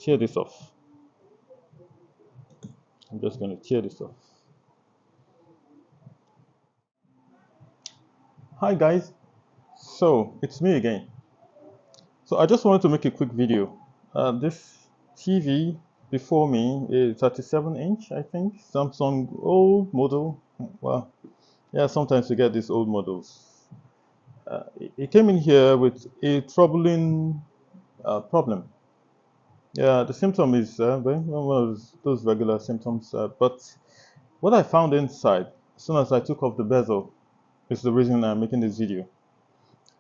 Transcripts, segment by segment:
tear this off. I'm just going to tear this off. Hi guys, so it's me again. So I just wanted to make a quick video. This TV before me is 37-inch, I think, Samsung old model. Well, yeah, sometimes you get these old models. It came in here with a troubling problem. Yeah, the symptom is one of those regular symptoms, but what I found inside, as soon as I took off the bezel, is the reason I'm making this video.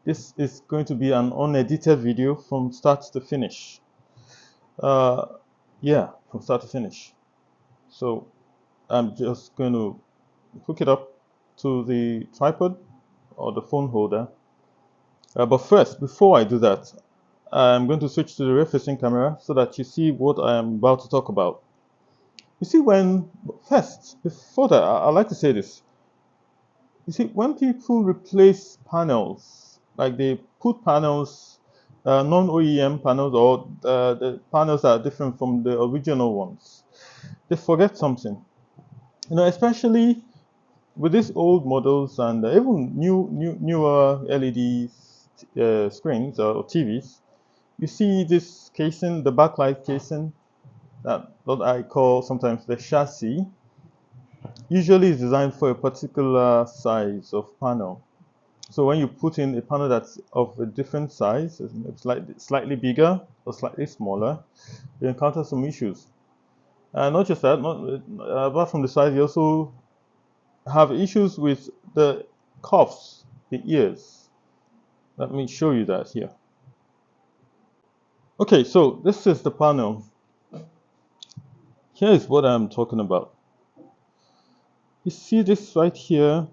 This is going to be an unedited video from start to finish. Yeah, from start to finish. So I'm just going to hook it up to the tripod or the phone holder. But first, before I do that, I'm going to switch to the rear-facing camera so that you see what I am about to talk about. You see, before that, I like to say this. You see, when people replace panels, like they put panels, non-OEM panels, or the panels that are different from the original ones, they forget something. You know, especially with these old models and even newer LED screens or TVs, you see this casing, the backlight casing, that what I call sometimes the chassis, usually is designed for a particular size of panel. So when you put in a panel that's of a different size, it's slightly bigger or slightly smaller, you encounter some issues. And not just that, apart from the size, you also have issues with the cuffs, the ears. Let me show you that here. Okay, so this is the panel. Here is what I'm talking about. You see this right here?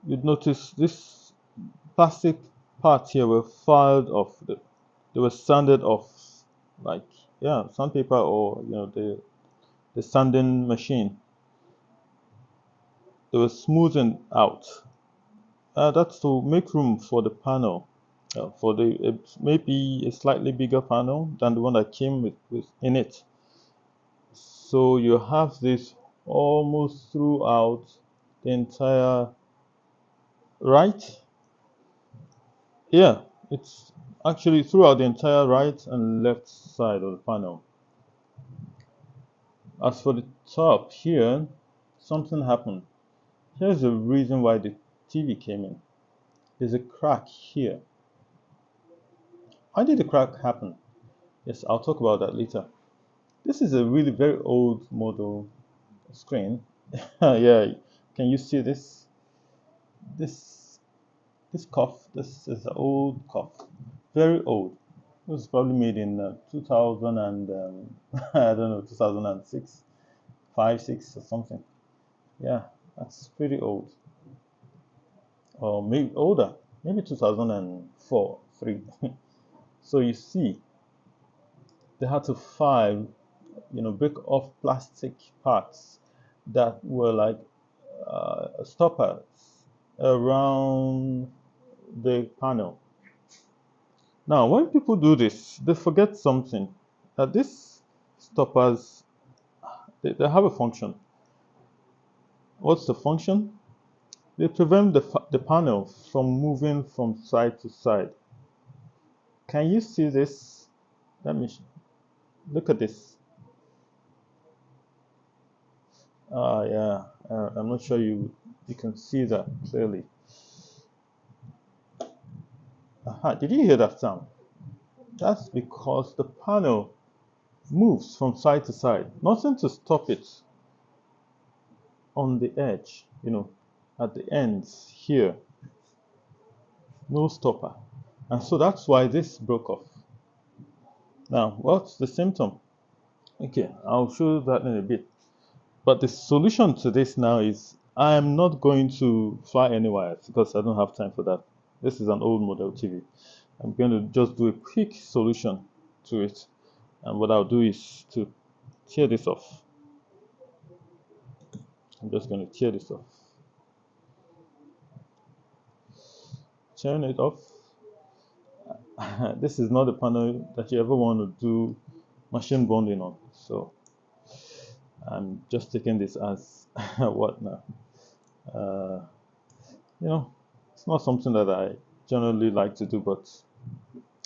You'd notice this plastic part here were filed off. They were sanded off, like, yeah, sandpaper or, you know, the sanding machine. They were smoothened out. That's to make room for the panel, for maybe a slightly bigger panel than the one that came with in it. So you have this almost throughout the entire right. Yeah, it's actually throughout the entire right and left side of the panel. As for the top here, something happened. Here's the reason why the TV came in. There's a crack here. How did the crack happen? Yes, I'll talk about that later. This is a really very old model screen. Yeah, can you see this? This cuff, this is an old cuff, very old. It was probably made in 2000 and I don't know, 2006, 5, 6 or something. Yeah, that's pretty old. Or maybe older, maybe 2004, 3. So you see, they had to file, you know, break off plastic parts that were like stoppers around the panel. Now, when people do this, they forget something, that these stoppers, they have a function. What's the function? They prevent the panel from moving from side to side. Can you see this? Let me look at this. Yeah, I'm not sure you can see that clearly. Aha, did you hear that sound? That's because the panel moves from side to side. Nothing to stop it on the edge, you know, at the ends here. No stopper. And so that's why this broke off. Now, what's the symptom? Okay, I'll show you that in a bit. But the solution to this now is I'm not going to fly any wires because I don't have time for that. This is an old model TV. I'm going to just do a quick solution to it. And what I'll do is to tear this off. I'm just going to tear this off. Turn it off. this is not a panel that you ever want to do machine bonding on. So I'm just taking this as what now? You know, it's not something that I generally like to do, but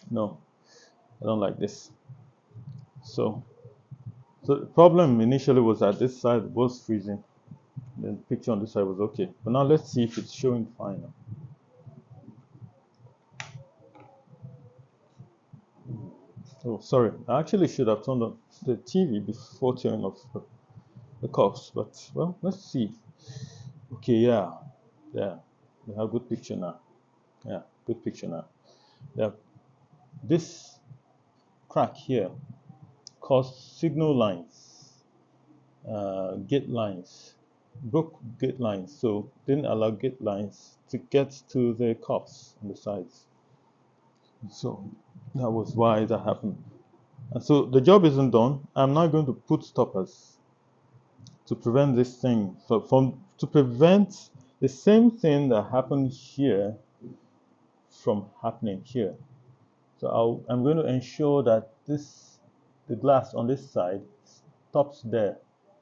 no, I don't like this. So the problem initially was that this side was freezing. The picture on this side was okay. But now let's see if it's showing fine now. Oh, sorry. I actually should have turned on the TV before turning off the cuffs, but well, let's see. Okay, yeah, we have good picture now. Yeah, good picture now. Yeah, this crack here caused signal lines, gate lines, broke gate lines, so didn't allow gate lines to get to the cuffs on the sides. So that was why that happened. And so the job isn't done. I'm now going to put stoppers to prevent this thing to prevent the same thing that happened here from happening here. So I'm going to ensure that the glass on this side stops there,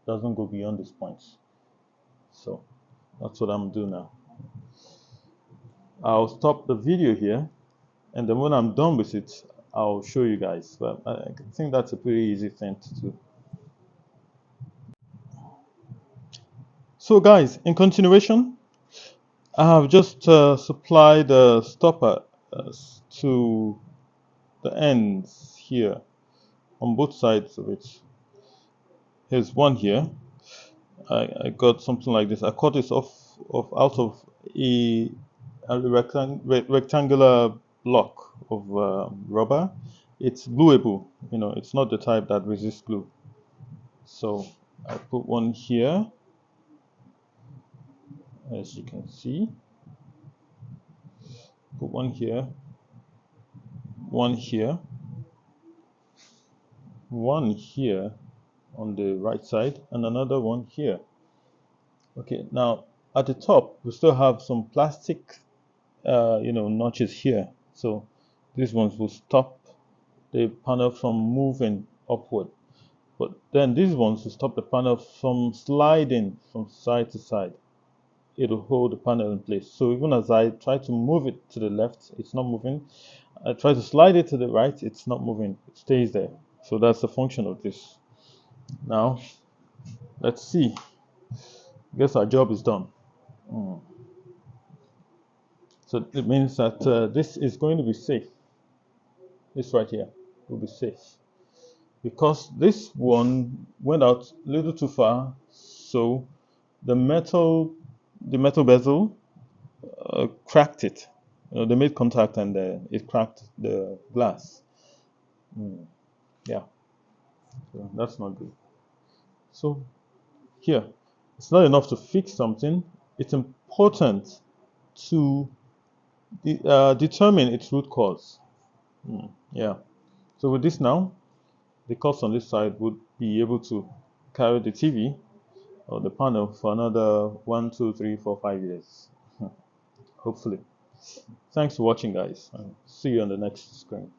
doesn't go beyond this point. So that's what I'm doing now. I'll stop the video here, and then when I'm done with it, I'll show you guys. But I think that's a pretty easy thing to do. So guys, in continuation, I have just supplied a stopper to the ends here on both sides of it. Here's one here. I got something like this. I cut this out of a rectangular block of rubber. It's gluable. It's not the type that resists glue. So I put one here, as you can see. Put one here, one here, one here on the right side, and another one here. Okay, now at the top we still have some plastic notches here, so these ones will stop the panel from moving upward, but then these ones will stop the panel from sliding from side to side. It'll hold the panel in place, so even as I try to move it to the left, it's not moving. I try to slide it to the right, it's not moving, it stays there. So that's the function of this. Now let's see. I guess our job is done. So it means that this is going to be safe. This right here will be safe, because this one went out a little too far, so the metal bezel cracked it. They made contact and it cracked the glass. Yeah, so that's not good. So here, it's not enough to fix something. It's important to determine its root cause. Yeah. So with this now, the cups on this side would be able to carry the TV or the panel for another 1, 2, 3, 4, 5 years. Hopefully. Thanks for watching, guys, and see you on the next screen.